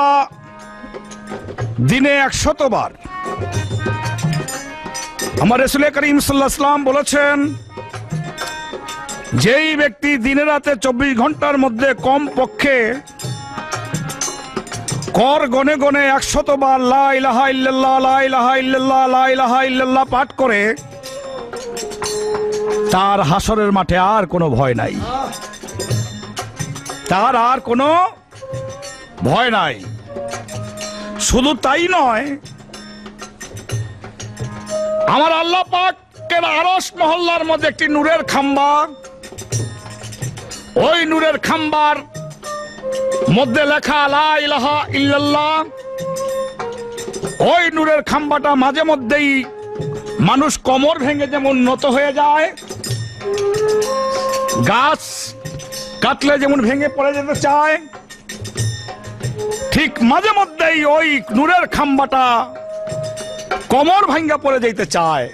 আল্লাহ দিনে 100 বার। আমার রাসূল করিম সাল্লাল্লাহু আলাইহি ওয়াসাল্লাম বলেছেন, যেই ব্যক্তি দিনে রাতে 24 ঘন্টার মধ্যে কম পক্ষে কর গনে গনে 100 বার লা ইলাহা ইল্লাল্লাহ লা ইলাহা ইল্লাল্লাহ লা ইলাহা ইল্লাল্লাহ পাঠ করে, তার হাসরের মাঠে আর কোনো ভয় নাই, তার আর কোনো ভয় নাই। শুধু তাই নয়, আমার আল্লাহ পাকের আরশ মহল্লার মধ্যে একটি নূরের খাম্বা, ওই নূরের খাম্বার মধ্যে লেখা লা ইলাহা ইল্লাল্লাহ। ওই নূরের খাম্বাটা মাঝে মধ্যেই মানুষ কোমর ভেঙে যেমন নত হয়ে যায়, গাছ কাটলে যেমন ভেঙে পড়ে যেতে চায়, ঠিক মাঝে মধ্যেই ওই নূরের খাম্বাটা কোমর ভাঙ্গা পড়ে যেতে চায়,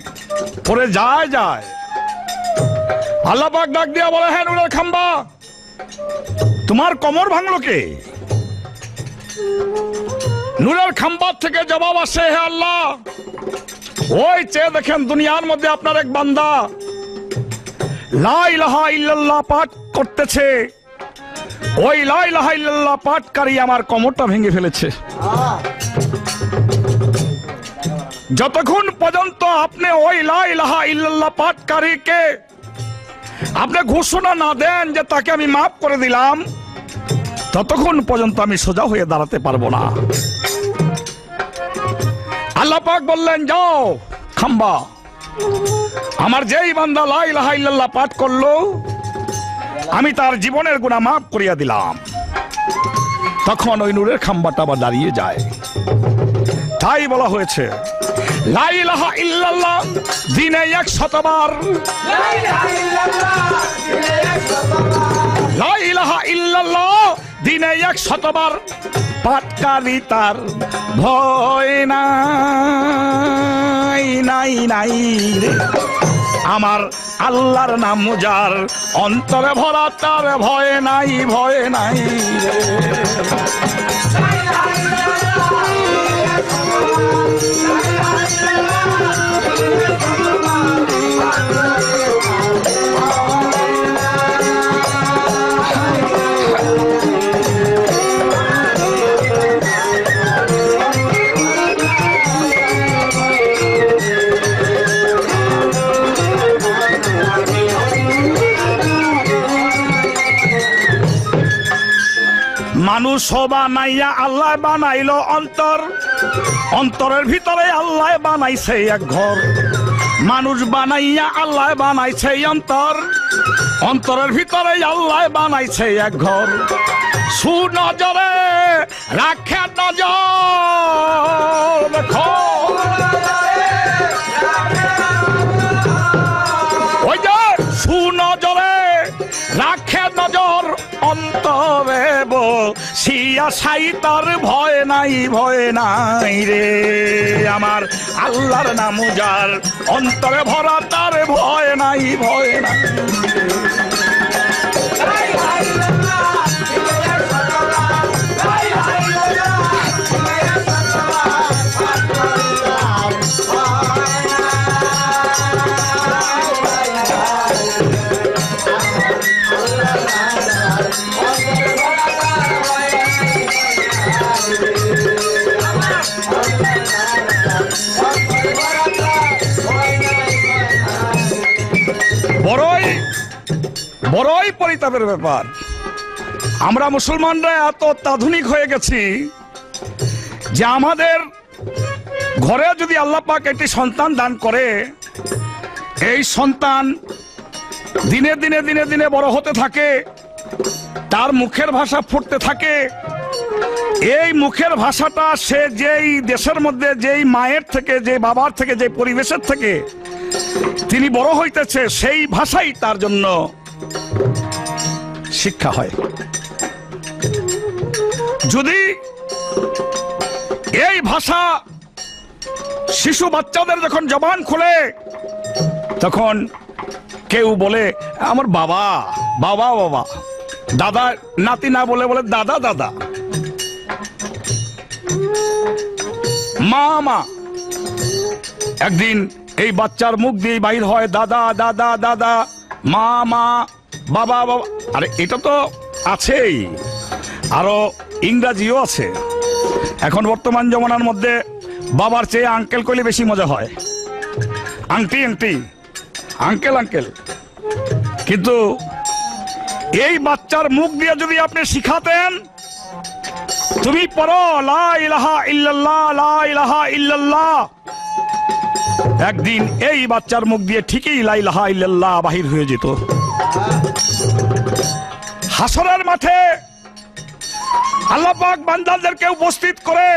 পড়ে যায়। আল্লাহ পাক ডাক দিয়া বলে, হ্যাঁ নূরের খাম্বা, তোমার কোমর ভাঙলো কে? নূরের খাম্বার থেকে জবাব আসে, হে আল্লাহ, ওই চেয়ে দেখেন দুনিয়ার মধ্যে আপনার এক বান্দা লা ইলাহা ইল্লাল্লাহ পাঠ করতেছে, ওই লা ইলাহা ইল্লাল্লাহ পাঠকারী আমার কোমরটা ভেঙে ফেলেছে। যতক্ষণ পর্যন্ত আপনি ওই লা ইলাহা ইল্লাল্লাহ পাঠকারীকে আপনি ঘোষণা না দেন যে তাকে আমি মাফ করে দিলাম, ততক্ষণ পর্যন্ত আমি সোজা হয়ে দাঁড়াতে পারবো না। আল্লাহ পাক বললেন, যাও খাম্বা, আমার যেই বান্দা লা ইলাহা ইল্লাল্লাহ পাঠ করলো, আমি তার জীবনের গুনাহ মাফ করিয়া দিলাম। তখন ওই নূরের খাম্বাটা আবার দাঁড়িয়ে যায়। তাই বলা হয়েছে, লা ইলাহা ইল্লাল্লাহ দিনে 100 বার, লা ইলাহা ইল্লাল্লাহ দিনে 100 বার পাঠকারী তার ভয় নাই নাই নাই রে। আমার আল্লাহর নাম যার অন্তরে ভরা, তার ভয় নাই ভয় নাই রে। মানুষ বানাইয়া আল্লাহ বানাইলো অন্তর, অন্তরের ভিতরে আল্লাহ বানাইছে এক ঘর। মানুষ বানাইয়া আল্লাহ বানাইছে অন্তর, অন্তরের ভিতরে আল্লাহ বানাইছে এক ঘর। সুনজরে রাখে নজর, দেখো ওই যে সুনজরে রাখে নজর অন্তরে বসিয়া সাই, তার ভয় নাই ভয় নাই রে। আমার আল্লাহর নাম যার অন্তরে ভরা, তার ভয় নাই ভয় নাই। বড়ই পরিতাপের ব্যাপার, আমরা মুসলমানরা এত অত্যাধুনিক হয়ে গেছি যে আমাদের ঘরে যদি আল্লাহ পাক একটি সন্তান দান করে, এই সন্তান দিনে দিনে দিনে দিনে বড় হতে থাকে, তার মুখের ভাষা ফুটতে থাকে। এই মুখের ভাষাটা সে যেই দেশের মধ্যে, যেই মায়ের থেকে, যে বাবার থেকে, যে পরিবেশের থেকে তিনি বড় হইতেছে, সেই ভাষাই তার জন্য শিক্ষা হয়। যদি এই ভাষা শিশু বাচ্চাদের যখন জবান খুলে, তখন কেউ বলে আমার বাবা বাবা বাবা, দাদা নাতি না বলে বলে দাদা দাদা। মা মা। একদিন এই বাচ্চার মুখ দিয়ে বাইর হয় দাদা দাদা দাদা, মা মা, বাবা বাবা। আরে এটা তো আছেই, আরো ইংরাজিও আছে। এখন বর্তমান জমানার মধ্যে বাবার চেয়ে আঙ্কেল কইলে বেশি মজা হয়, আংটি আংটি, আঙ্কেল আঙ্কেল। কিন্তু এই বাচ্চার মুখ দিয়ে যদি আপনি শিখাতেন তুমি পড়ো লা ইলাহা ইল্লাল্লাহ, লা ইলাহা ইল্লাল্লাহ, একদিন এই বাচ্চার মুখ দিয়ে ঠিকই লা ইলাহা ইল্লাল্লাহ বাহির হয়ে যেত। হাসরের মাঠে আল্লাহ পাক বান্দাদেরকে উপস্থিত করে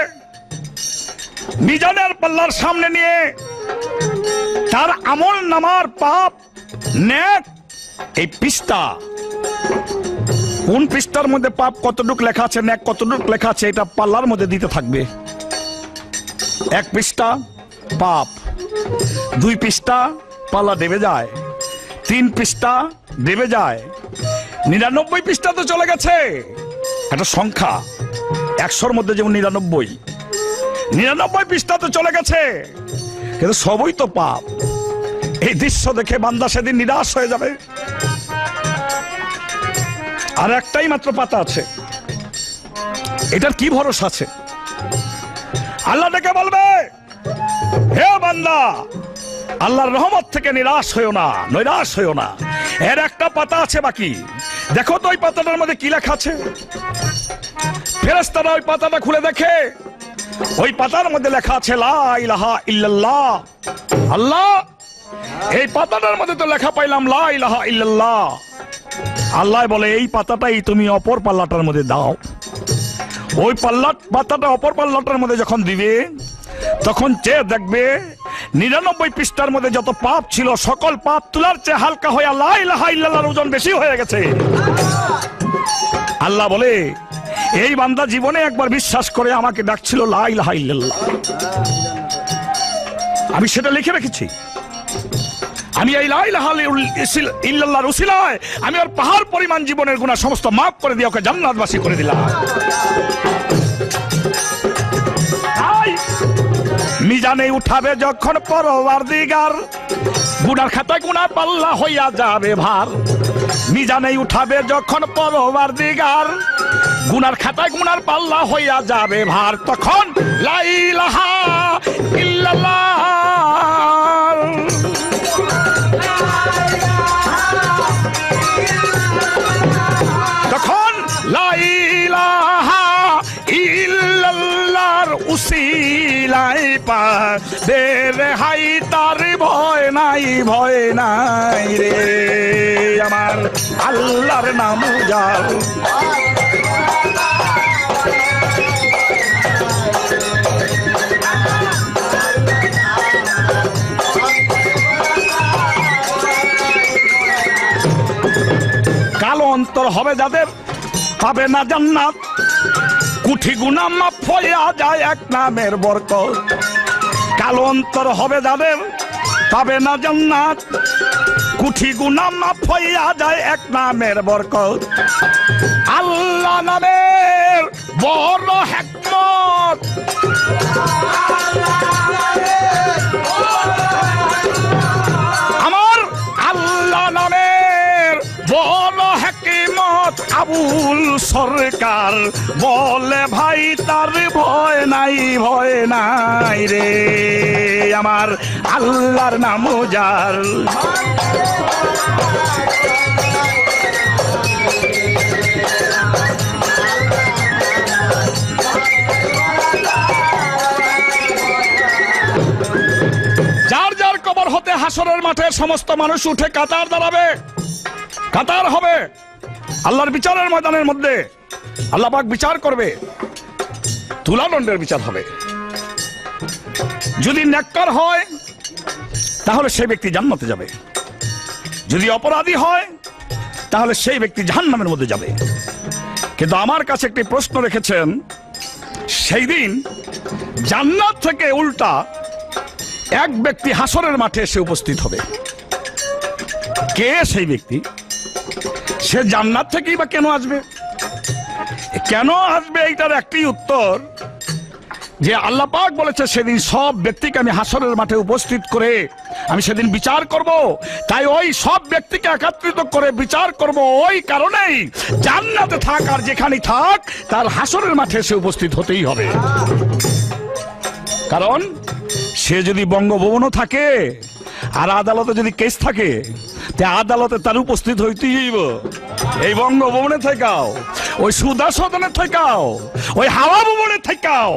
মিজানের পাল্লার সামনে নিয়ে তার আমল নামার পাপ নেক এই পৃষ্ঠা, কোন পৃষ্ঠার মধ্যে পাপ কতটুক লেখা আছে নেক কতটুক লেখা আছে এটা পাল্লার মধ্যে দিতে থাকবে। এক পৃষ্ঠা পাপ, 2 পৃষ্ঠা পাল্লা দেবে যায়, 3 পৃষ্ঠা দেবে যায়, 99 পৃষ্ঠা তো চলে গেছে। একটা সংখ্যা 100-র মধ্যে যেমন 99 পৃষ্ঠা তো চলে গেছে, কিন্তু সবই তো পাপ। এই দৃশ্য দেখে বান্দা সেদিন নিরাশ হয়ে যাবে। আর একটাই মাত্র পাতা আছে, এটার কি ভরসা আছে? আল্লাহ ডেকে বলবে, হে বান্দা, আল্লাহর রহমত থেকে নিরাশ হইও না, নৈরাশ হইও না, এর একটা পাতা আছে বাকি। দেখো তো ওই পাতাটার মধ্যে কি লেখা আছে। ফেরেশতারা ওই পাতাটা খুলে দেখে ওই পাতার মধ্যে লেখা আছে লা ইলাহা ইল্লাল্লাহ। আল্লাহ, এই পাতাটার মধ্যে তো লেখা পাইলাম লা ইলাহা ইল্লাল্লাহ। আল্লাহ বলে এই পাতাটাই তুমি অপর পাল্লাটার মধ্যে দাও। ওই পাতাটা অপর পাল্লাটার মধ্যে যখন দিবে তখন চেয়ে দেখবে 99 পৃষ্ঠার মধ্যে যত পাপ ছিল সকল পাপ তুলার চেয়ে হালকা হয়ে লা ইলাহা ইল্লাল্লাহর ওজন বেশি হয়ে গেছে। আল্লাহ বলে এই বান্দা জীবনে একবার বিশ্বাস করে আমাকে ডাকছিল লা ইলাহা ইল্লাল্লাহ, আমি সেটা লিখে রেখেছি। আমি এই লা ইলাহা ইল্লাল্লাহর উসিলায় আমি ওর পাহাড় পরিমাণ জীবনের গুনাহ সমস্ত মাফ করে দিয়ে ওকে জান্নাতবাসী করে দিলাম। মিজানে উঠাবে যখন পরওয়ারদিগার, গুনার খাতায় গুনার পাল্লা হইয়া যাবে ভার। মিজানে উঠাবে যখন পরওয়ারদিগার, গুনার খাতায় গুনার পাল্লা হইয়া যাবে ভার। তখন লা ইলাহা ইল্লাল্লাহ, তখন লা ইলাহা ইল্লাল্লাহর উসিলায় পাবে রেহাই, তার ভয় নাই, ভয় নাই রে আমার আল্লাহর নাম যার। কালো অন্তর হবে যাদের পাবে না জান্নাত, কুঠি গুনাহ মাফ হইয়া যায় এক নামের বরকত। কালো অন্তর হবে যাদের পাবে না জান্নাত, কুঠি গুনাহ মাফ হইয়া যায় এক নামের বরকত। আল্লাহ নামের বড় হিকমত, আমার আল্লাহ নামের বড় হিকমত। আবুল সরকার বলে ভাই তার ভয় নাই, ভয় নাই রে আমার আল্লাহর নাম যার। যার যার কবর হতে হাসরের মাঠে সমস্ত মানুষ উঠে কাতার দাঁড়াবে, কাতার হবে আল্লাহর বিচারের ময়দানের মধ্যে। আল্লাহ পাক বিচার করবে, তুলাদণ্ডের বিচার হবে। যদি নেককার হয় তাহলে সেই ব্যক্তি জান্নাতে যাবে, যদি অপরাধী হয় তাহলে সেই ব্যক্তি জাহান্নামের মধ্যে যাবে। কিন্তু আমার কাছে একটি প্রশ্ন রেখেছেন, সেই দিন জান্নাত থেকে উল্টা এক ব্যক্তি হাসরের মাঠে এসে উপস্থিত হবে। কে সেই ব্যক্তি? সে জান্নাত থেকেই বা কেন আসবে? কেন আসবে এইটার একটি উত্তর, যে আল্লাহ পাক বলেছে সেদিন সব ব্যক্তিকে আমি হাসরের মাঠে উপস্থিত করে আমি সেদিন বিচার করব। তাই ওই সব ব্যক্তিকে একত্রিত করে বিচার করব। ওই কারণেই জান্নাতে থাক আর যেখানেই থাক তার হাসরের মাঠে সে উপস্থিত হতেই হবে। কারণ সে যদি বঙ্গভবনও থাকে আর আদালতে যদি কেস থাকে, তে আদালতে তার উপস্থিত হইতেই হইব। এই বঙ্গভবনে থেকাও, ওই সুদা সদনে থেকাও, ওই হাওয়া ভবনে থেকাও,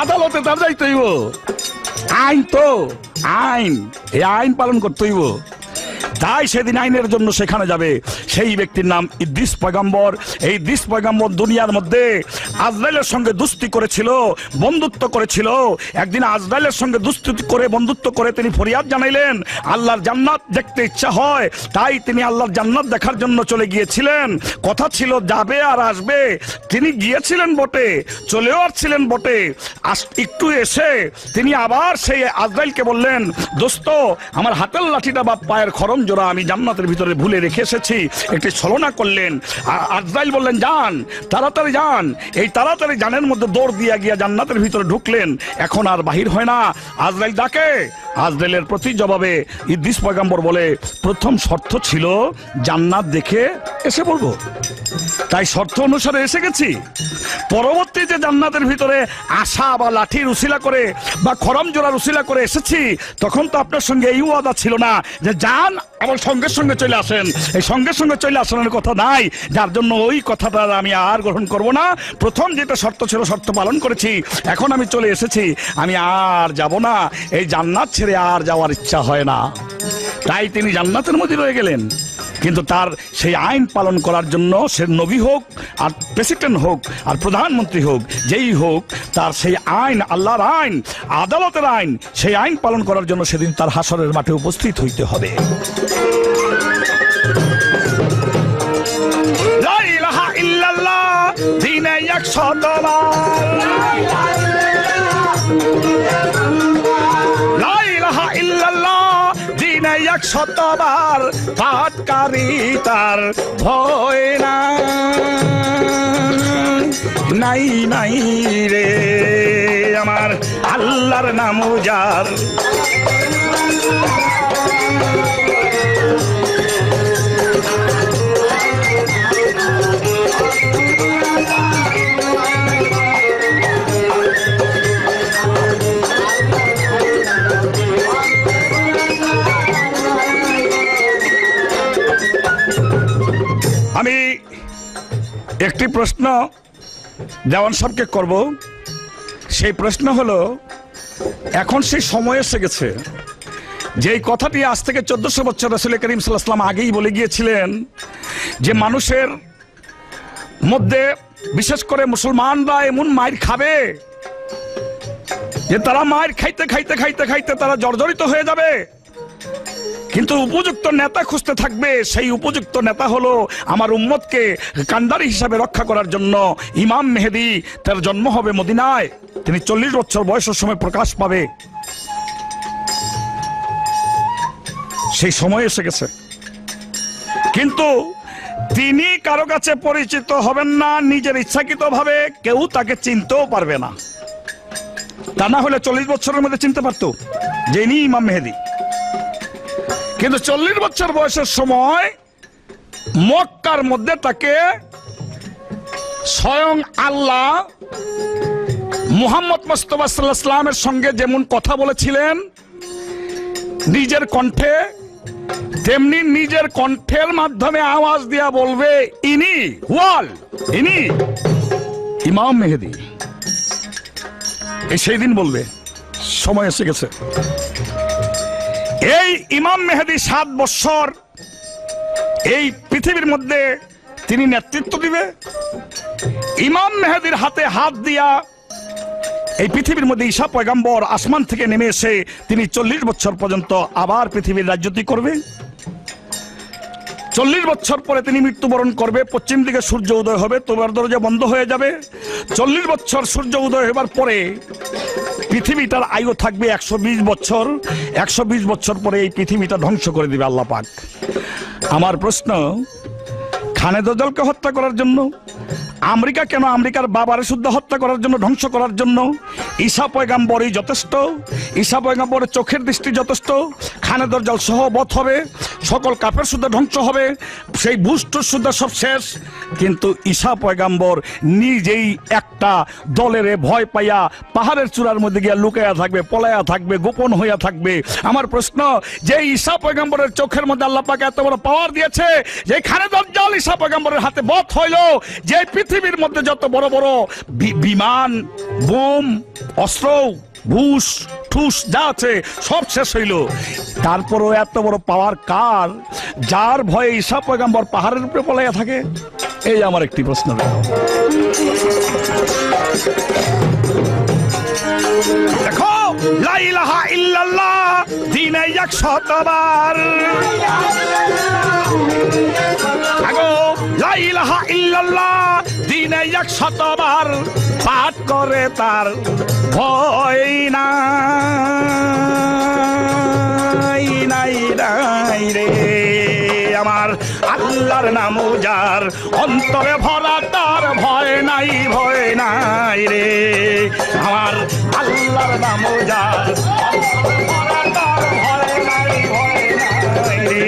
আদালতে তার যাইতে হইব। আইন তো আইন, এই আইন পালন করতে হইব। তাই সেদিন আইনের জন্য সেখানে যাবে। সেই ব্যক্তির নাম ইদ্রিস পয়গম্বর। এই ইদ্রিস পয়গম্বর দুনিয়ার মধ্যে আজরাইলের সঙ্গে দুস্তি করেছিল, বন্ধুত্ব করেছিল। একদিন আজরাইলের সঙ্গে দুস্তি করে বন্ধুত্ব করে তিনি ফরিয়াদ জানাইলেন, আল্লাহর জান্নাত দেখতে ইচ্ছা হয়। তাই তিনি আল্লাহর জান্নাত দেখার জন্য চলে গিয়েছিলেন। কথা ছিল যাবে আর আসবে। তিনি গিয়েছিলেন বটে, চলেও আসছিলেন বটে। একটু এসে তিনি আবার সেই আজরাইলকে বললেন, দোস্ত আমার হাতের লাঠিটা বা পায়ের খরম জোড়া আমি জান্নাতের ভিতরে ভুলে রেখে এসেছি, একটি ছলনা করলেন। আজরাইল বললেন যান, তাড়াতাড়ি যান। এই তাড়াতাড়ি জানের মধ্যে দৌড় দিয়া গিয়া জান্নাতের ভিতরে ঢুকলেন। এখন আর বাহির হয় না। আজরাইল ডাকে, আজরাইলের প্রতি জবাবে ইদ্রিস পয়গম্বর বলে, প্রথম শর্ত ছিল জান্নাত দেখে এসে বলবো, তাই শর্ত অনুসারে এসে গেছি। পরবর্তী যে জান্নাতের ভিতরে আশা বা লাঠির উসিলা করে বা খরম জোড়ার উসিলা করে এসেছি, তখন তো আপনার সঙ্গে এই ওয়াদা ছিল না যে যান আবার সঙ্গে সঙ্গে চলে আসেন। এই সঙ্গে সঙ্গে চলে আসানোর কথা নাই, যার জন্য ওই কথাটা আমি আর গ্রহণ করব না। প্রথম যেটা শর্ত ছিল শর্ত পালন করেছি, এখন আমি চলে এসেছি, আমি আর যাব না। এই জান্নাত ছেড়ে আর যাওয়ার ইচ্ছা হয় না। তাই তিনি জান্নাতের মধ্যে রয়ে গেলেন। কিন্তু তার সেই আইন পালন করার জন্য সে নবী হোক আর প্রেসিডেন্ট হোক আর প্রধানমন্ত্রী হোক, যেই হোক, তার সেই আইন, আল্লাহর আইন, আদালতের আইন, সেই আইন পালন করার জন্য সেদিন তার হাসরের মাঠে উপস্থিত হইতে হবে। লা ইলাহা ইল্লাল্লাহ দিনে 100 বার, লা ইলাহা ইল্লাল্লাহ দিনে 100 বার পাটকারী তার ভয় নাই নাই রে আমার আল্লাহর নাম যার। আমি একটি প্রশ্ন দেওয়ান সাহেবকে করব। সেই প্রশ্ন হলো, এখন সেই সময় এসে গেছে যেই কথাটি আজ থেকে 1400 বছর রাসূল করিম সাল্লাল্লাহু আলাইহি ওয়াসাল্লাম আগেই বলে গিয়েছিলেন যে মানুষের মধ্যে বিশেষ করে মুসলমানরা এমন মাইর খাবে যে তারা মাইর খাইতে খাইতে খাইতে খাইতে তারা জর্জরিত হয়ে যাবে, কিন্তু উপযুক্ত নেতা খুঁজতে থাকবে। সেই উপযুক্ত নেতা হলো আমার উম্মতকে কান্ডারি হিসাবে রক্ষা করার জন্য ইমাম মেহেদী। তার জন্ম হবে মদিনায়, তিনি 40 বছর বয়সের সময় প্রকাশ পাবে। সেই সময় এসে গেছে, কিন্তু তিনি কারো কাছে পরিচিত হবেন না, নিজের ইচ্ছাকৃত ভাবে কেউ তাকে চিনতেও পারবে না। তা না হলে 40 বছরের মধ্যে চিনতে পারতো যে ইনি ইমাম মেহেদী। কিন্তু 40 বছর বয়সের সময় মক্কার মধ্যে তাকে স্বয়ং আল্লাহ মুহাম্মদ মুস্তাফা সাল্লাল্লাহু আলাইহি ওয়াসাল্লামের সঙ্গে যেমন কথা বলেছিলেন নিজের কণ্ঠে, তেমনি নিজের কণ্ঠের মাধ্যমে আওয়াজ দিয়া বলবে, ইনি ওয়াল, ইনি ইমাম মেহেদী। এই সেই দিন বলবে, সময় এসে গেছে। এই ইমাম মেহেদী 7 বছর এই পৃথিবীর মধ্যে তিনি নেতৃত্ব দিবে। ইমাম মেহেদীর হাতে হাত দিয়া এই পৃথিবীর মধ্যে ঈসা পয়গম্বর আসমান থেকে নেমে এসে তিনি 40 বছর পর্যন্ত আবার পৃথিবীর রাজত্ব করবে। 40 বছর পরে তিনি মৃত্যুবরণ করবে। পশ্চিম দিকে সূর্য উদয় হবে, তোমার দরজা বন্ধ হয়ে যাবে। 40 বছর সূর্য উদয় হবার পরে পৃথিবীটার আয়ু থাকবে 120 বছর। 120 বছর পরে এই পৃথিবীটা ধ্বংস করে দিবে আল্লাহ পাক। আমার প্রশ্ন, খালেদা জিয়াকে হত্যা করার জন্য আমেরিকা কেন আমেরিকার বাবার শুদ্ধ হত্যা করার জন্য, ধ্বংস করার জন্য? ঈসা পয়গাম্বরই যথেষ্ট। ঈসা পয়গাম্বরের চোখের দৃষ্টি যথেষ্ট। খানে দরজাল সহ বধ হবে, সকল কাফের শুদ্ধ ধ্বংস হবে, সেই বুস্টর শুদ্ধ সব শেষ। কিন্তু ঈসা পয়গাম্বর নিজেই একটা দলের ভয় পাইয়া পাহাড়ের চূড়ার মধ্যে গিয়া লুকাইয়া থাকবে, পলাইয়া থাকবে, গোপন হইয়া থাকবে। আমার প্রশ্ন, যে ঈসা পয়গাম্বরের চোখের মধ্যে আল্লাহ পাক এত বড় পাওয়ার দিয়েছে, যে খানে দরজাল ঈসা পয়গাম্বরের হাতে বধ হইল, যে পৃথিবীর মধ্যে যত বড় বড় বিমান, বোম, অস্ত্র, ঘুষ ঠুস যা আছে সব শেষ হইল, তারপরও এত বড় পাওয়ার কার, যার ভয়ে ঈসা পয়গাম্বর পাহাড়ের উপরে পলাইয়া থাকে? এই আমার একটি প্রশ্ন। দেখো, লা ইলাহা ইল্লাল্লাহ দিনে 100বার, আগো লা ইলাহা ইল্লাল্লাহ দিনে 100বার পাঠ করে তার ভয় নাই নাই নাই রে। আমার আল্লাহর নাম যার অন্তরে ভরা, তার ভয় নাই, ভয় নাই রে। আমার আল্লাহর নাম যার অন্তরে ভরা, তার ভয় নাই, ভয় নাই রে।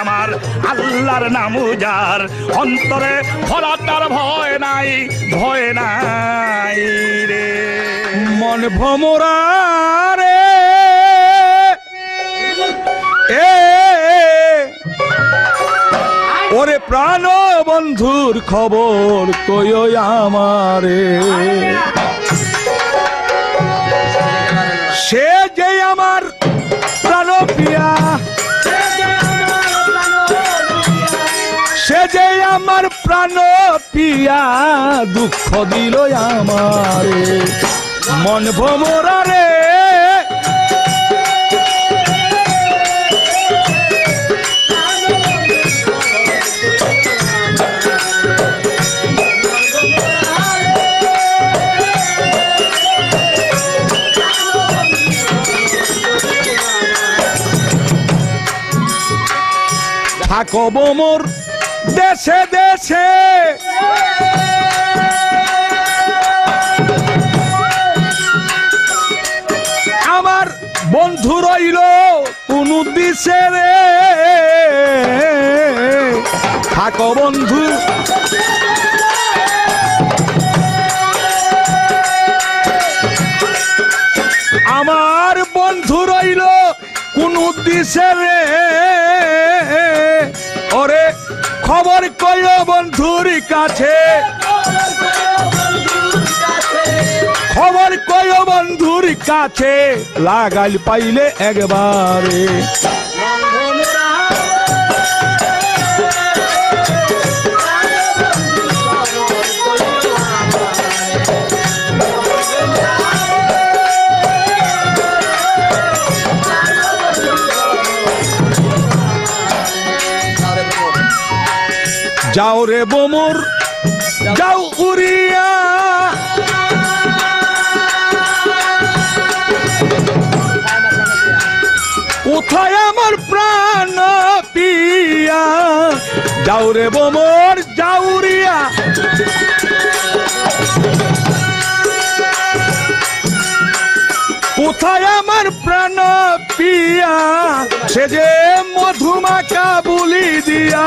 আমার আল্লাহর নাম যার অন্তরে ভরা, তার ভয় নাই, ভয় নাই রে। মন ভমরা রে ওরে প্রাণ বন্ধুর খবর কই আমারে, সে যে আমার প্রাণ পিয়া, সে যে আমার প্রাণ পিয়া, দুঃখ দিল আমারে মন ভমরা রে। থাকো মোর দেশে দেশে, আমার বন্ধু রইল কোন দিশে রে। থাকো বন্ধু আমার বন্ধু রইল কোন দিশে রে। ওরে খবর কইল বন্ধুর কাছে, খবর কইল বন্ধুর কাছে, লাগাইল পাইলে একবারে। যাও রে বোমর যাও উড়িয়া, কোথায় আমার প্রাণ পিয়া, যাও রে বোমর যাও উড়িয়া। কোথায় আমার প্রাণ পিয়া, সে যে মধুমাখা বুলি দিয়া,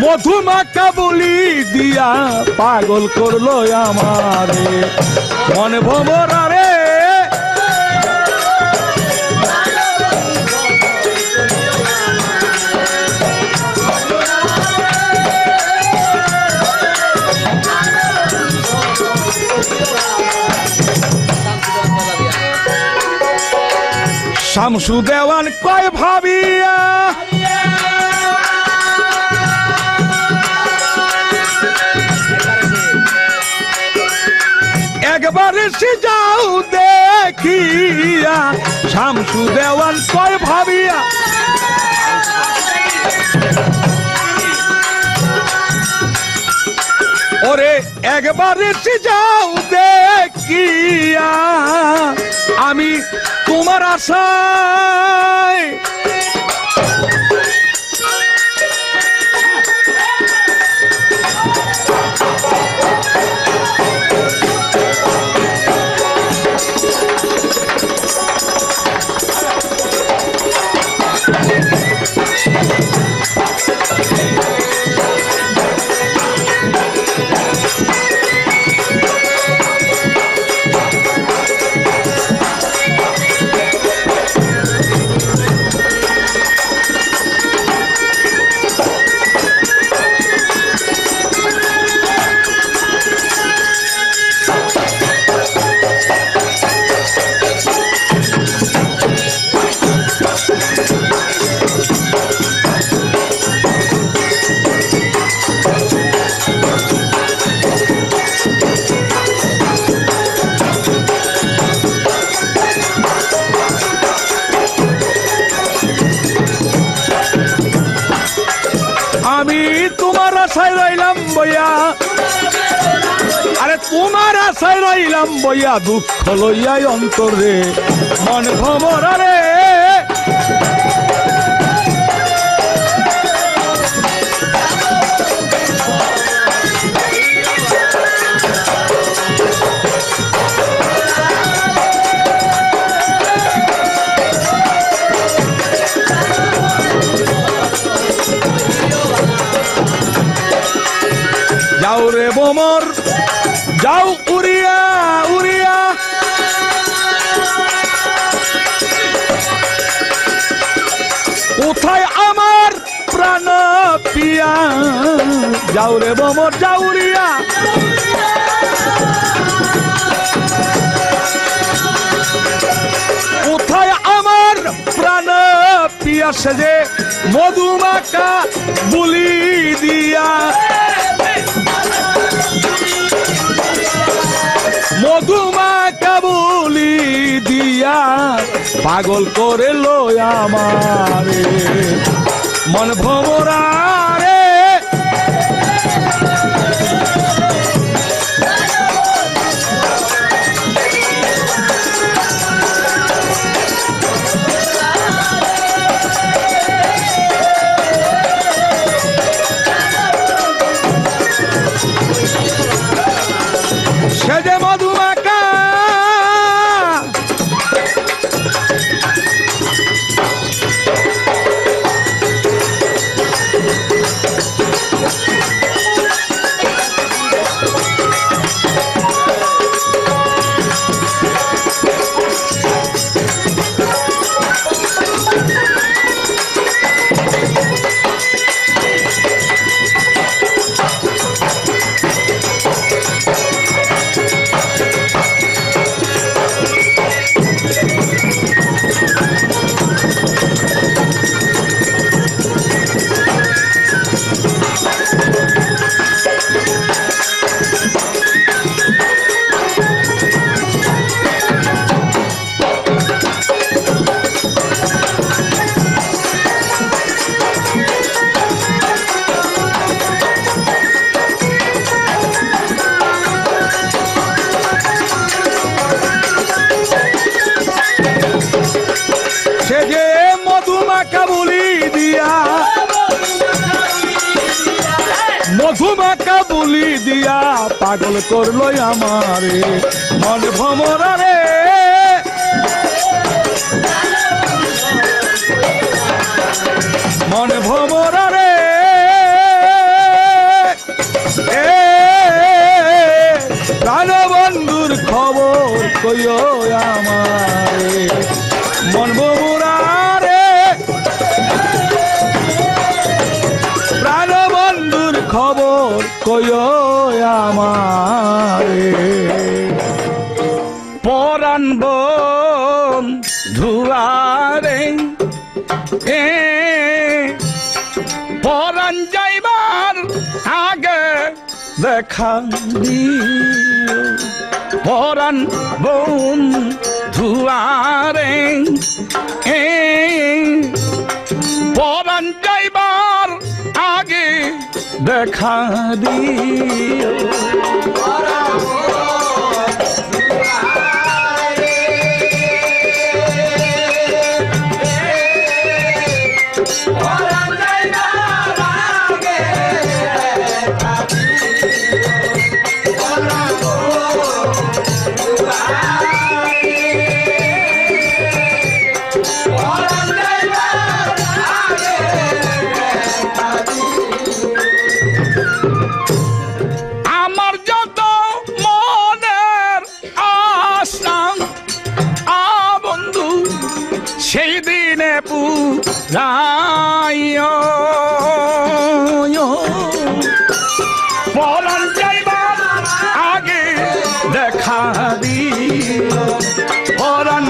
মধুমাখা বুলি দিয়া পাগল করলো আমারে মন ভমরা রে। শামসু দেওয়ান কয় ভাবিয়া, একবার এসে যাও দেখিয়া। শামসু দেওয়ান কয় ভাবিয়া, ওরে একবার এসে যাও দেখিয়া। আমি তোমার আশায় আশায় রইলাম বইয়া, আরে তোমার আশায় রইলাম বইয়া, দুঃখ লইয়াই অন্তরে মন ভমরা রে। যাও রে বোমর যাও উড়িয়া উড়িয়া, কোথায় আমার প্রাণ পিয়া, যাও রে বোমর যাও উড়িয়া, কোথায় আমার প্রাণ পিয়া, সে যে মধুমাখা বুলি দিয়া, মধুমাখা বুলি দিয়া, পাগল করে লয় আমারে মন ভমরা রে। সে যে মধুমাখা মধুমাখা বুলি দিয়া, পাগল করলো আমারে মন ভমরা রে। মন ভমরা রে প্রাণ বন্ধুর খবর কইও আমারে মন ভমরা রে। প্রাণ বন্ধুর খবর কইও আমারে পরাণ বন্ধুয়ারে পরাণ যাইবার আগে দেখা দিও পরাণ বন্ধুয়ারে পরাণ যাইবার আগে দেখা দিও সেই দিনে পুরাইও পরাণ যাইবার আগে দেখা দিও পরাণ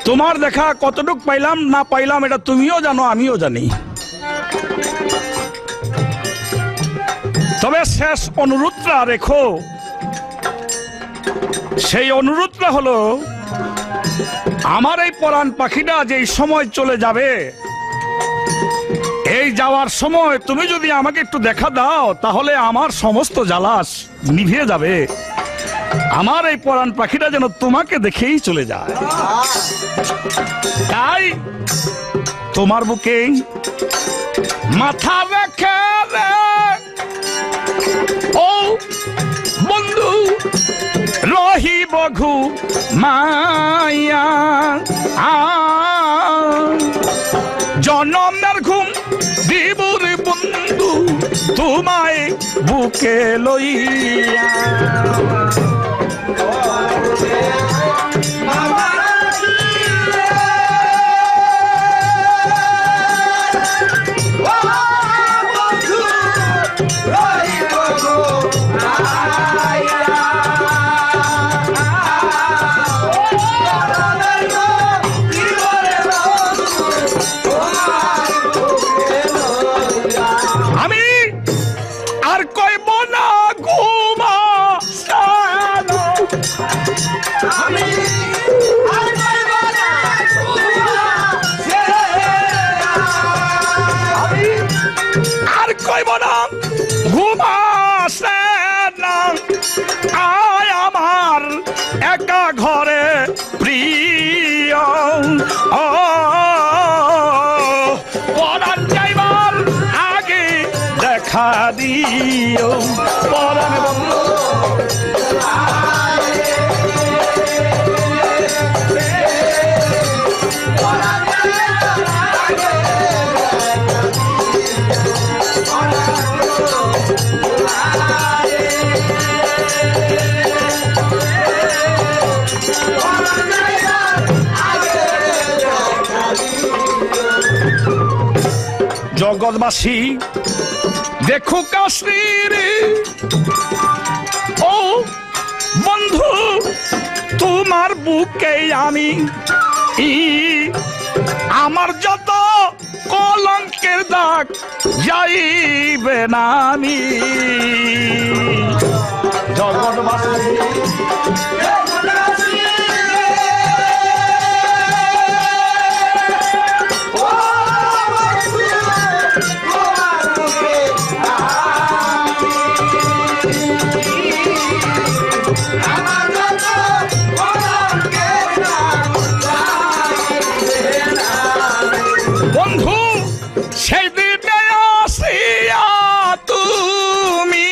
তোমার দেখা কতটুক পাইলাম না পাইলাম এটা তুমিও জানো, আমিও জানি। তবে শেষ অনুরোধটা রেখো। সেই অনুরোধটা হলো, আমার এই পরাণ পাখিটা যেই সময় চলে যাবে, এই যাওয়ার সময় তুমি যদি আমাকে একটু দেখা দাও, তাহলে আমার সমস্ত জ্বালাস নিভে যাবে। আমার এই পরাণ পাখিটা যেন তোমাকে দেখেই চলে যায়। তাই তোমার বুকে মাথা রেখে ও বন্ধু রহিব ঘুমাইয়া, জনমের ঘুম দিবুর বন্ধু তোমায় বুকে লইয়া। একা ঘরে প্রিয় পরাণ যাইবার আগে দেখা দিও পরাণ বন্ধু। জগৎবাসী দেখো কাশ্মীরে, ও বন্ধু তোমার বুকে আমি আমার যত কলঙ্কের দাগ যাইবে না আমি। জগৎবাসী বন্ধু সেই দিনে আসিয়া তুমি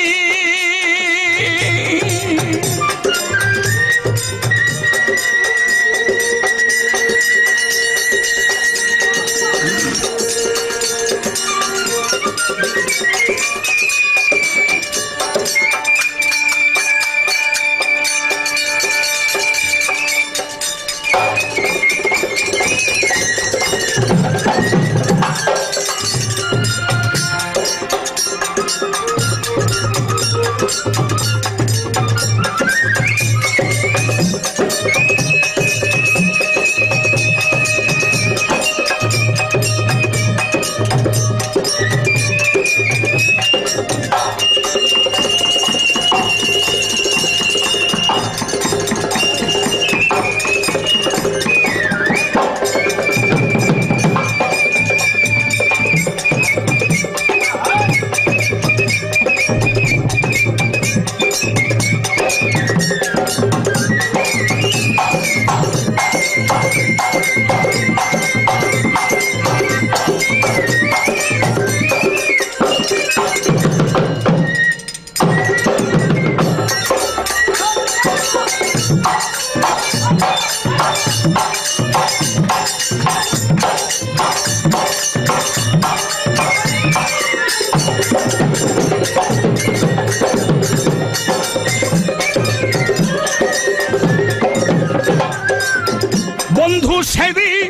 বন্ধু সেদিন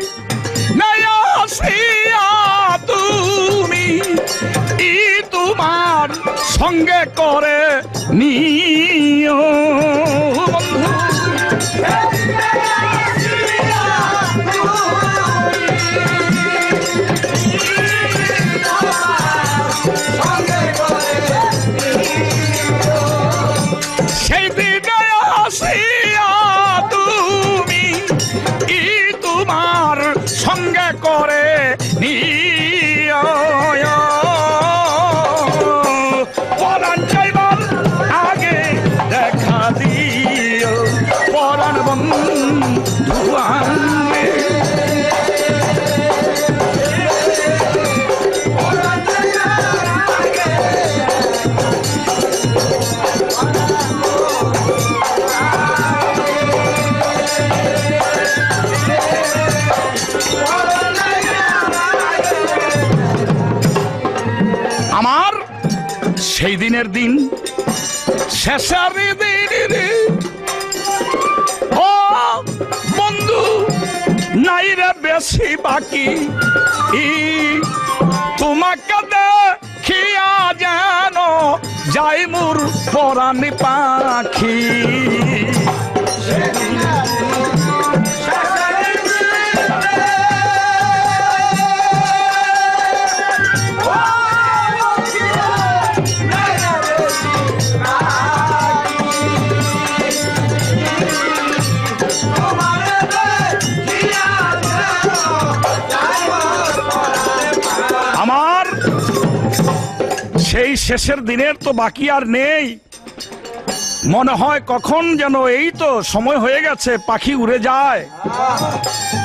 আসিয়া তুমি তোমার সঙ্গে করে নিও বন্ধু। করে নিও পরাণ যাইবার আগে দেখা দিও পরাণ বন্ধু আমি আমার সেই দিনের দিন শেষের দিন রে ও বন্ধু নাই রে বেশি বাকি তোমাকে দেখিয়া যেন যাই মোর পরাণ পাখি আমার সেই শেষের দিনের তো বাকি আর নেই মনে হয় কখন যেন এই তো সময় হয়ে গেছে পাখি উড়ে যায়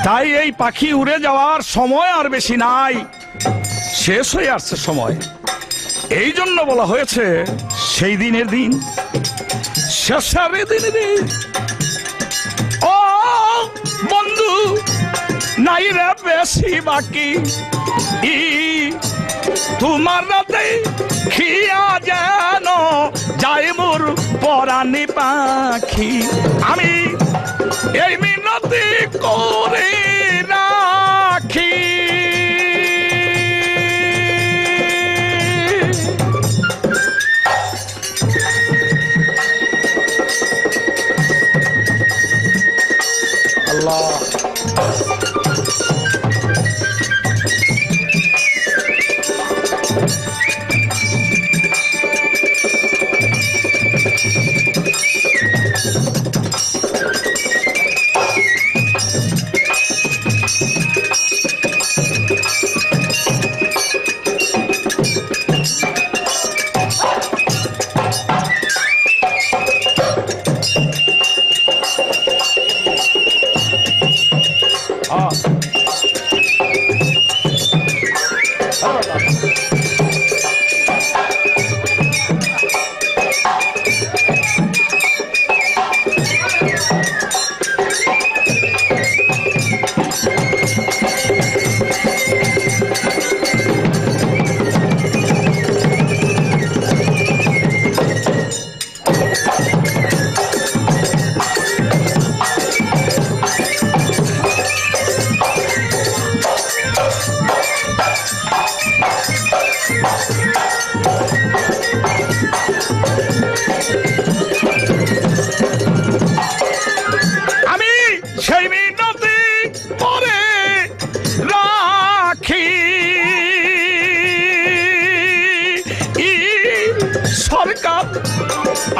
তাই এই পাখি উড়ে যাওয়ার সময় আর বেশি নাই শেষ হয়ে আসছে সময় এই জন্য বলা হয়েছে সেই দিনের দিন শেষের দিন ও বন্ধু নাই রে বেশি বাকি তোমার রাতে খিয়া যেন যাই মোর পরাণী পাখি আমি এই মিনতি করে রাখি আল্লাহ সরকার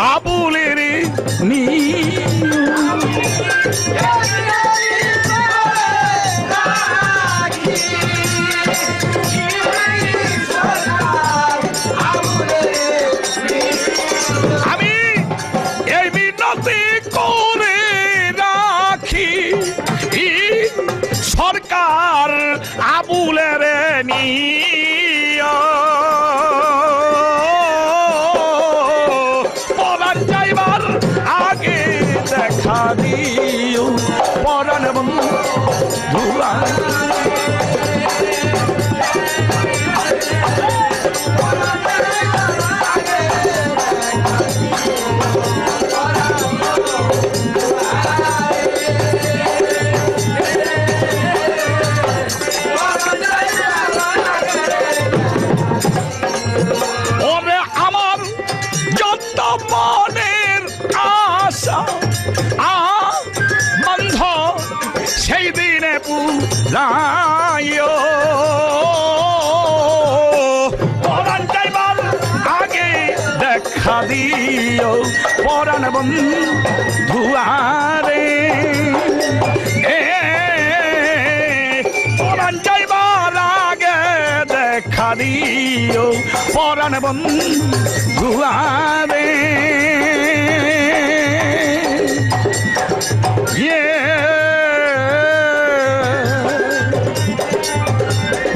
আবুলের নি আমি এই মিনতি করে রাখি সরকার আবুলের নিয়া দেখা দিও পরাণ বন্ধু ওরে আমার যত মনের আশা বন্ধ সেই দিনে পুরাইও পরাণ যাইবার আগে দেখা দিও পরাণ বন্ধু আরে পরাণ ও পরাণ বন্ধু আরে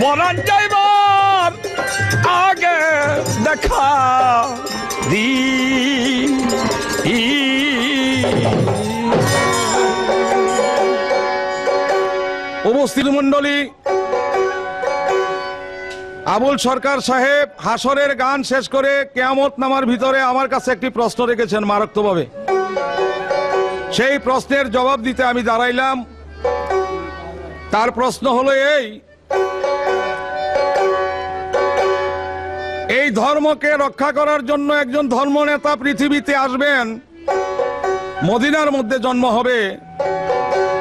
পরাণ যাইবার আগে দেখা দি উপস্থিত মণ্ডলী, আবুল সরকার সাহেব হাসরের গান শেষ করে কিয়ামত নামার ভিতরে আমার কাছে একটি প্রশ্ন রেখেছেন মারাত্মকভাবে। সেই প্রশ্নের জবাব দিতে আমি দাঁড়াইলাম। তার প্রশ্ন হলো এই ধর্মকে রক্ষা করার জন্য একজন ধর্মনেতা পৃথিবীতে আসবেন, মদিনার মধ্যে জন্ম হবে,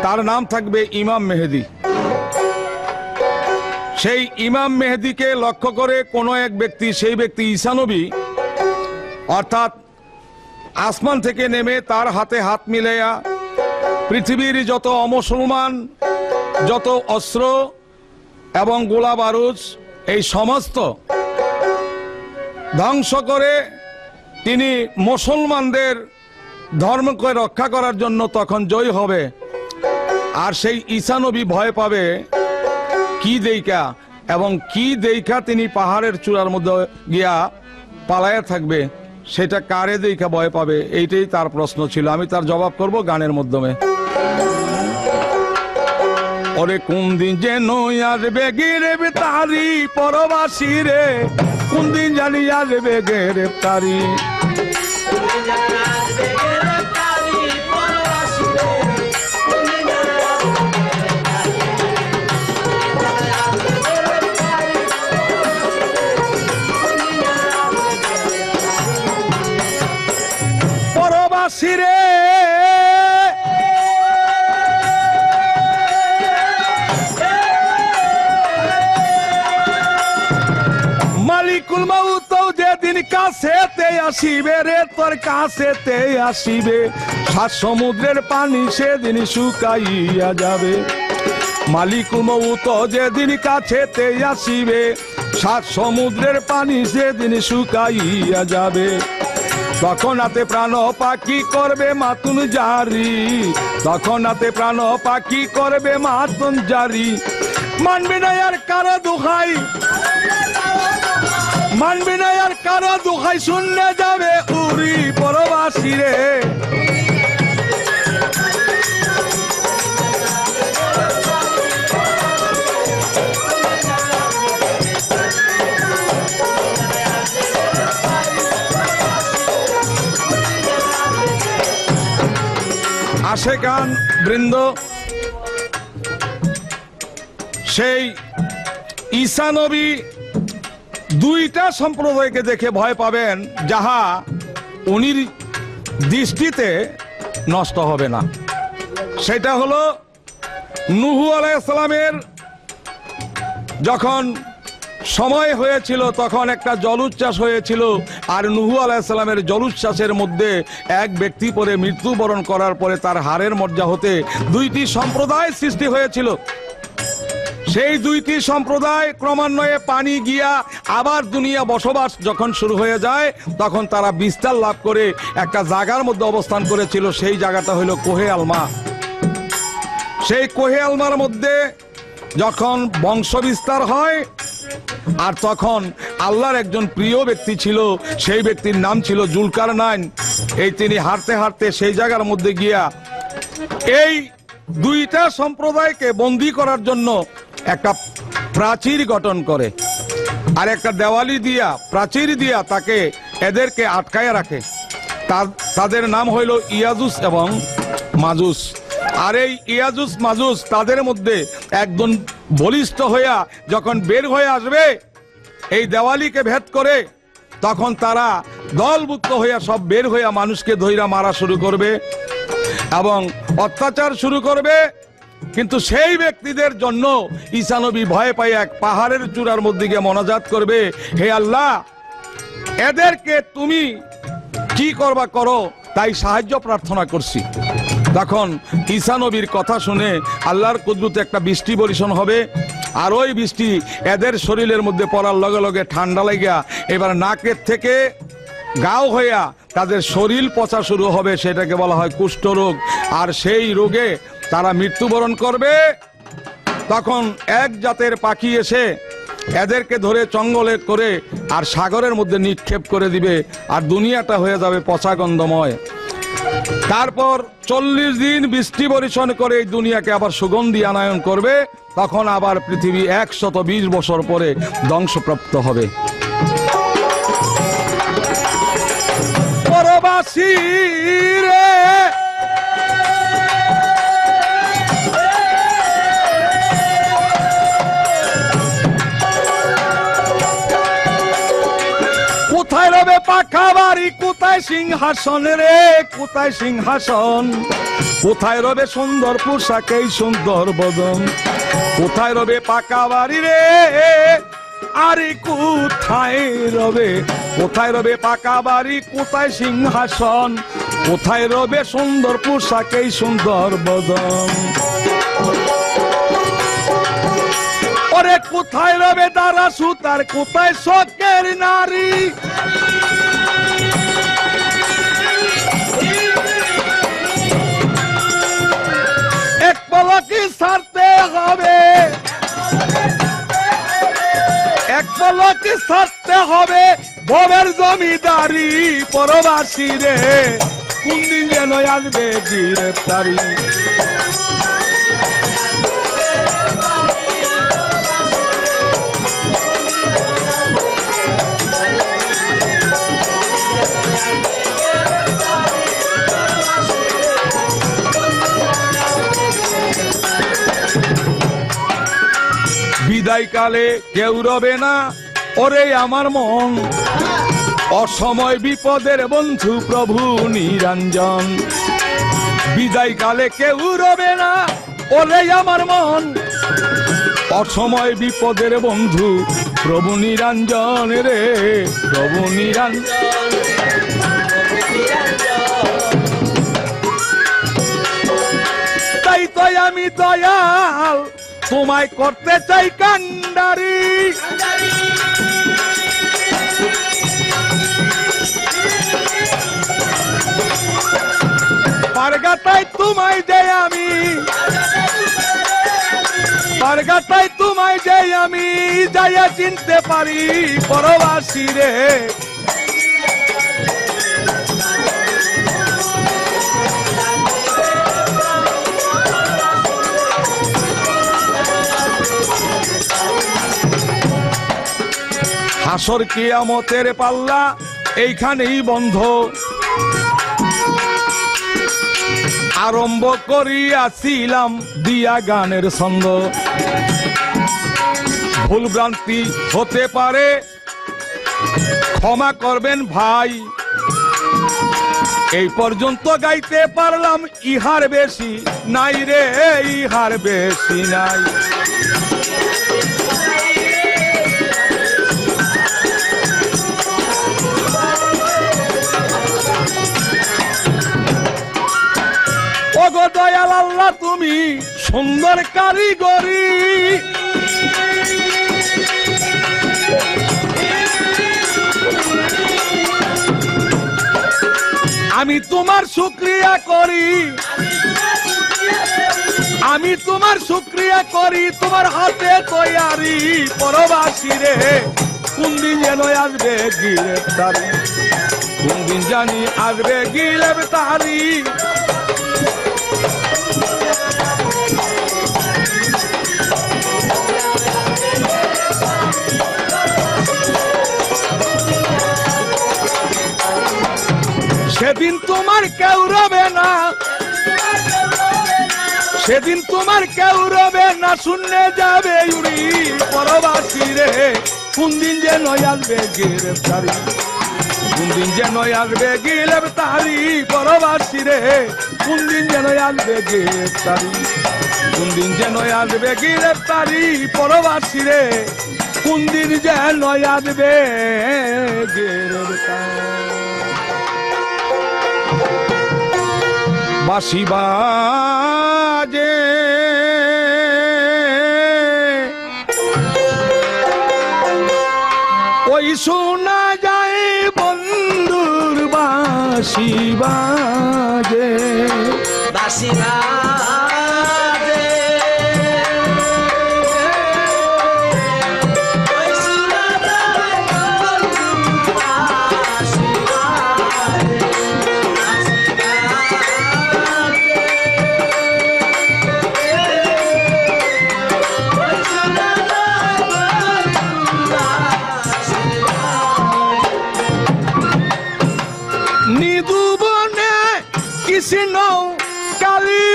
তার নাম থাকবে ইমাম মেহেদী। সেই ইমাম মেহেদীকে লক্ষ্য করে কোনো এক ব্যক্তি, সেই ব্যক্তি ঈসা নবী, অর্থাৎ আসমান থেকে নেমে তার হাতে হাত মিলাইয়া পৃথিবীর যত অমুসলমান, যত অস্ত্র এবং গোলা বারুদ, এই সমস্ত ধ্বংস করে তিনি মুসলমানদের ধর্মকে রক্ষা করার জন্য তখন জয় হবে। আর সেই ঈসা নবী ভয় পাবে কি দেইকা, এবং কি দেইকা তিনি পাহাড়ের চূড়ার মধ্যে গিয়া পালায়া থাকবে, সেটা কারে দেইকা ভয় পাবে, এইটাই তার প্রশ্ন ছিল। আমি তার জবাব করব গানের মাধ্যমে। ওরে কোন দিন যেন আসবে গ্রেফতারি পরবাসী রে, কোন দিন জানি আসবে গ্রেফতারি, পরবাসী রে মালিকুল মউত যেদিন কাছেতে আসিবে রে, তোর কাছেতে আসিবে, সাত সমুদ্রের পানি সেদিন শুকাইয়া যাবে। মালিকুল মউত যেদিন কাছেতে আসিবে, সাত সমুদ্রের পানি সেদিন শুকাইয়া যাবে। তখন হাতে প্রাণ পাখি করবে মাতুন জারি, তখন হাতে প্রাণ পাখি করবে মাতুন জারি। মানবি না আর কারো দোহাই, মানবি না আর কারো দোহাই, শুনে যাবে উড়ি পরবাসী রে। আশেকান বৃন্দ, সেই ঈসা নবী দুইটা সম্প্রদায়কে দেখে ভয় পাবেন, যাহা উনির দৃষ্টিতে নষ্ট হবে না। সেটা হলো নূহ আলাইহিস সালামের যখন সময় হয়েছিল তখন একটা জলোচ্ছ্বাস হয়েছিল, আর নূহ আলাইহিস সালামের জলোচ্ছ্বাসের মধ্যে এক ব্যক্তি পরে মৃত্যুবরণ করার পরে তার হাড়ের মজ্জা হতে দুইটি সম্প্রদায় সৃষ্টি হয়েছিল। সেই দুইটি সম্প্রদায় ক্রমান্বয়ে পানি গিয়া আবার দুনিয়া বসবাস যখন শুরু হয়ে যায়, তখন তারা বিস্তার লাভ করে একটা জায়গার মধ্যে অবস্থান করেছিল। সেই জায়গাটা হলো কোহে আলমা। সেই কোহে আলমার মধ্যে যখন বংশ বিস্তার হয়, আর তখন আল্লাহর একজন প্রিয় ব্যক্তি ছিল, সেই ব্যক্তির নাম ছিল জুলকারনাইন। এই তিনি হাঁটতে হাঁটতে সেই জায়গার মধ্যে গিয়া এই দুইটা সম্প্রদায়কে বন্দী করার জন্য একটা প্রাচীর গঠন করে, আর একটা দেওয়ালি দিয়া, প্রাচীর দিয়া তাকে এদেরকে আটকায় রাখে। তাদের নাম হইল ইয়াজুস এবং মাজুস। আর এই ইয়াজুস মাজুস তাদের মধ্যে একজন বলিষ্ঠ হইয়া যখন বের হয়ে আসবে এই দেওয়ালিকে ভেদ করে, তখন তারা দলভুক্ত হইয়া সব বের হইয়া মানুষকে ধইরা মারা শুরু করবে এবং অত্যাচার শুরু করবে। কিন্তু সেই ব্যক্তিদের জন্য ঈসা নবী ভয় পাই এক পাহাড়ের চূড়ার মধ্যে গিয়ে মোনাজাত করবে, হে আল্লাহ, এদেরকে তুমি কি করবা করো, তাই সাহায্য প্রার্থনা করছি। তখন ঈসা নবীর কথা শুনে আল্লাহর কুদরতে একটা বৃষ্টি বর্ষণ হবে, আর ওই বৃষ্টি এদের শরীরের মধ্যে পড়ার লগে লগে ঠান্ডা লাগিয়া এবার নাকের থেকে গাও হইয়া তাদের শরীর পচা শুরু হবে, সেটাকে বলা হয় কুষ্ঠরোগ। আর সেই রোগে তারা মৃত্যুবরণ করবে। তখন এক জাতের পাখি এসে এদেরকে ধরে চঙ্গলে করে আর সাগরের মধ্যে নিক্ষেপ করে দিবে, আর দুনিয়াটা হয়ে যাবে পচা গন্ধময়। তারপর 40 দিন বৃষ্টি বর্ষণ করে এই দুনিয়াকে আবার সুগন্ধি আনায়ন করবে। তখন আবার পৃথিবী 120 বছর পরে ধ্বংসপ্রাপ্ত হবে। পরবাসী রে কোথায় রবে পাকা বাড়ি, কোথায় সিংহাসন রে, কোথায় সিংহাসন? কোথায় রবে সুন্দর পোশাক, এই সুন্দর বদন? কোথায় রবে পাকা বাড়ি রে, আরে কোথায় রবে, কোথায় রবে পাকা বাড়ি, কোথায় সিংহাসন? কোথায় রবে সুন্দর পোশাক, এই সুন্দর বদন? ওরে কোথায় রবে দারা সুতার, কোথায় শখের নারী? এক পলকে ছাড়তে হবে, এক পলকে ছাড়তে হবে ভবের জমিদারি। পরবাসী রে কোন দিন যেন আসবে গ্রেফতারি। বিদায় কালে কেউ রবে না ওরে আমার মন, অসময় বিপদের বন্ধু প্রভু নিরঞ্জন। বিদায় কালে কেউ রবে না ওরে আমার মন, অসময় বিপদের বন্ধু প্রভু নিরঞ্জন রে, প্রভু নিরঞ্জন। তাই তো আমি দয়াল তোমায় করতে চাই কান্ডারি। পারগাতাই তোমায় যে আমি, পারগাতাই তোমায় যে আমি যাইয়া চিনতে পারি। পরবাসী রে হাসর কিয়ামতের পাল্লা এইখানেই বন্ধ, আরম্ভ করিয়াছিলাম দিয়া গানের ছন্দ। ভুল ভ্রান্তি হতে পারে ক্ষমা করবেন ভাই, এই পর্যন্ত গাইতে পারলাম, ইহার বেশি নাই রে, ইহার বেশি নাই। ওগো দয়াল আল্লাহ তুমি সুন্দর কারিগরি, আমি তোমার শুকরিয়া করি, আমি তোমার শুকরিয়া করি, তোমার হাতে তৈয়ারি। পরবাসী রে কোন দিন যেন আসবে গ্রেফতারি, কোন দিন জানি আসবে গ্রেফতারি। সেদিন তোমার কেউ রবে না, সেদিন তোমার কেউ রবে না, শূন্যে যাবে উড়ি। পরবাসী রে কোন দিন যেন আসবে গ্রেফতারি, কোন দিন যেন আসবে গ্রেফতারি। পরবাসী রে কোন দিন যেন আসবে গ্রেফতারি, কোন দিন যেন আসবে গ্রেফতারি। পরবাসী রে কোন দিন যেন আসবে গ্রেফতারি। বাঁশি বাজে ওই শোনা যায় বন্ধুর বাঁশি বাজে বাঁশি বাজে ওই শোনা যায় বন্ধুর বাঁশি বাজে ওই শোনা যায় বন্ধুর বাঁশি নিদু বনে কৃষ্ণ কালী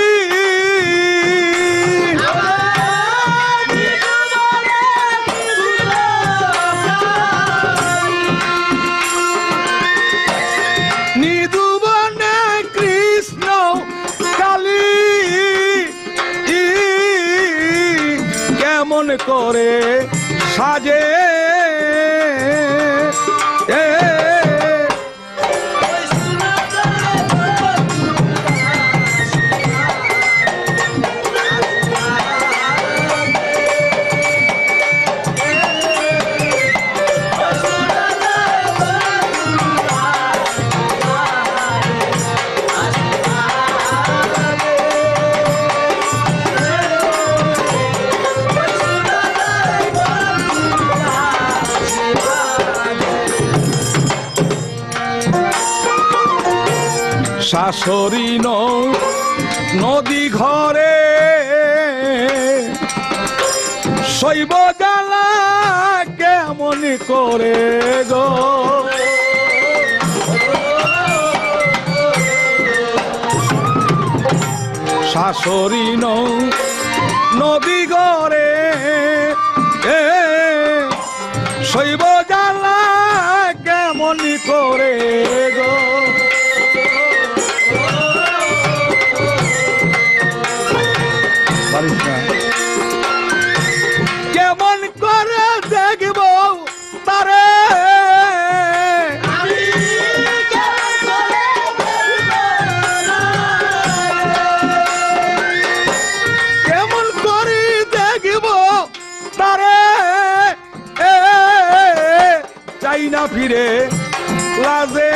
নিদু বনে কৃষ্ণ কালী কেমন করে সাজে শাশুড়ি নদী ঘরে শৈব জ্বালা কেমন করে গো শাশুড়ি নদী ঘরে শৈব জ্বালা কেমন করে গো কেমন করে দেখব তারে কেমন করে দেখব তারে চাই না ফিরে লাজে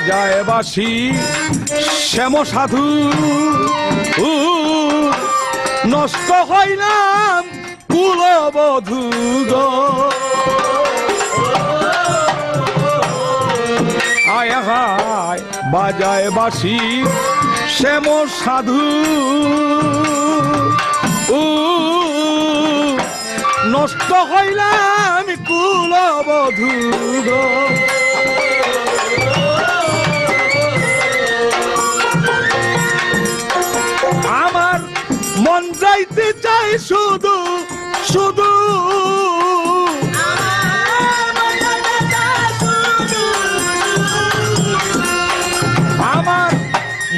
বাজায় বাঁশি শ্যাম সাধু নষ্ট হইলাম কুলবধূ গো আয় হায় বাজায় বাঁশি শ্যাম সাধু নষ্ট হইলাম কুলবধূ গো আমার মন যাইতে চাই শুধু শুধু আমার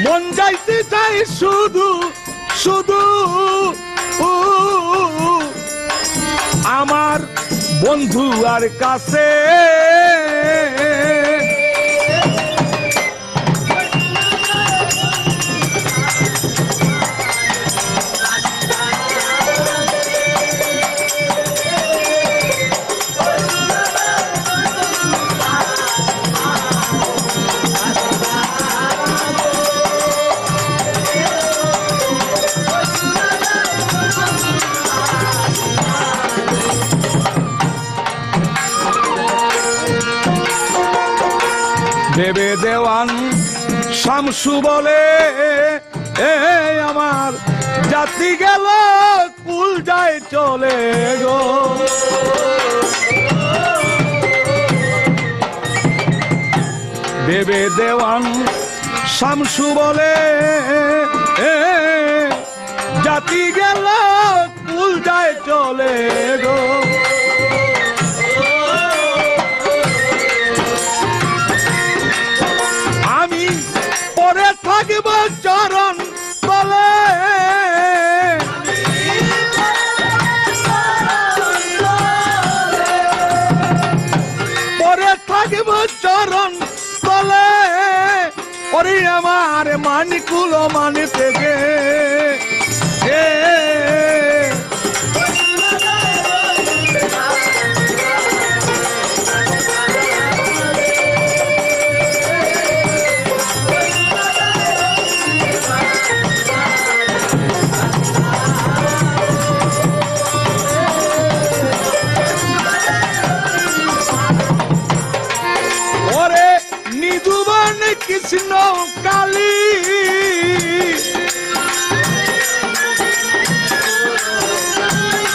মন যাইতে চাই শুধু শুধু আমার বন্ধু আর কাছে ভেবে দেওয়ান শামসু বলে আমার জাতি গেল কুল যায় চলে গো ভেবে দেওয়ান শামসু বলে জাতি গেল কুল যায় চলে গো। আমি পরে থাকব চরণ তলে, পরে থাকব চরণ তলে, ওরে আমার মানিকুল মানিতে গে কৃষ্ণ কালী